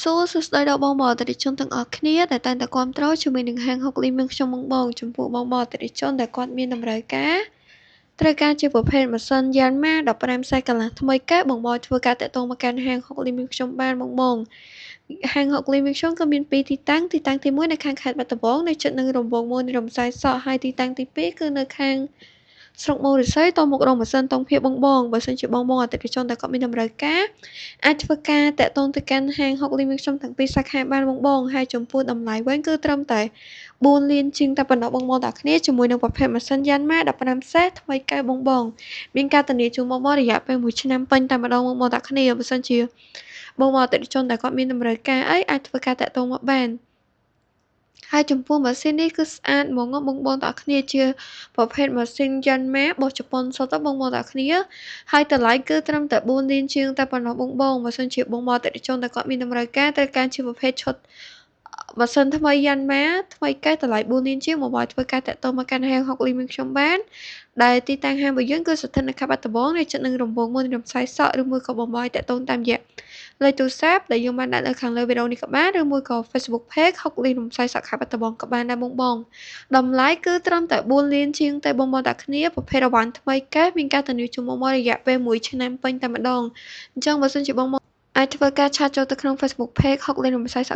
សួរសួស្តីដល់បងប្អូនអតិថិជនទាំងអស់គ្នាដែលតែងតែគាំទ្រជាមួយនឹងហាងហុកលីមានខ្ញុំបងចំពោះបងប្អូនអតិថិជនដែលគាត់មានតម្រូវការជាប្រភេទម៉ាស៊ីនយ៉ានម៉ា15ខ្សែកន្លះថ្មីកែបងធ្វើការតាក់ទងមកកាន់ហាងហុកលីមានខ្ញុំបានបងហាងហុកលីមានខ្ញុំក៏មាន2ទីតាំងទី1នៅខាងខេត្តបាត់ដំបងនៅជិតនឹងរង្វង់1នៃរំសាយសក់ហើយទីតាំងទី2គឺនៅខាងស្រុកមូលរិស័យតមុខរោងម៉ាស៊ីនតុងភាពបងបើសិនជាបងអតិថិជនដែលគាត់មានតម្រូវការអាចធ្វើការតាក់ទងទៅកាន់ហាងហុកលីមានខ្ញុំទាំងពីរសាខាបានបងហើយចំពោះតម្លៃវិញគឺត្រឹមតែ4លានជាងតែប៉ុណ្ណោះបងទាំងគ្នាជាមួយនឹងប្រភេទម៉ាស៊ីនយ៉ានម៉ា15សេសថ្មីកែបងមានការធានាជូនបងរយៈពេល1ឆ្នាំពេញតែម្ដងបងទាំងគ្នាបើសិនជាបងអតិថិជនដែលគាត់មានតម្រូវការអីអាចធ្វើការតាក់ទងមកបានហើយចំពោះម៉ាស៊ីននេះគឺស្អាតហ្មងបងទាំងគ្នាជាប្រភេទម៉ាស៊ីនយ៉ាន់ម៉ារបស់ជប៉ុនសុទ្ធបងទាំងគ្នាហើយតម្លៃគឺត្រឹមតែ4លានជាងតែប៉ុណ្ណោះបងបើសិនជាបងអតិថិជនដែលគាត់មានតម្រូវការត្រូវការជាប្រភេទឈុតម៉ាស៊ីនថ្មីយ៉ាន់ម៉ាថ្មីកែតម្លៃ4លានជាងមកធ្វើការតាក់ទងមកកាន់ហាងហុកលីមានខ្ញុំបានដែលទីតាំងហាងរបស់យើងគឺស្ថិតនៅខេត្តបាត់ដំបងនៅជិតនឹងរង្វង់1រំសាយសក់ឬមួយក៏បងតាក់ទងតាមរយៈលេខទូរស័ព្ទដែលយើងបានដាក់នៅខាងលើវីដេអូនេះក៏បានឬមួយក៏ Facebook Page ហុកលីរំសាយសក់ខេត្តបាត់ដំបងក៏បានដែរបងតម្លៃគឺត្រឹមតែ4លានជាងតែបងតាគ្នាប្រភេទរង្វាន់ថ្មីកែមានការធានាជូនបងរយៈពេល1ឆ្នាំពេញតែម្ដងអញ្ចឹងបើសិនជាបងអាចធ្វើការឆាតចូលទៅក្នុង Facebook Page ហុកលីរំសាយសក់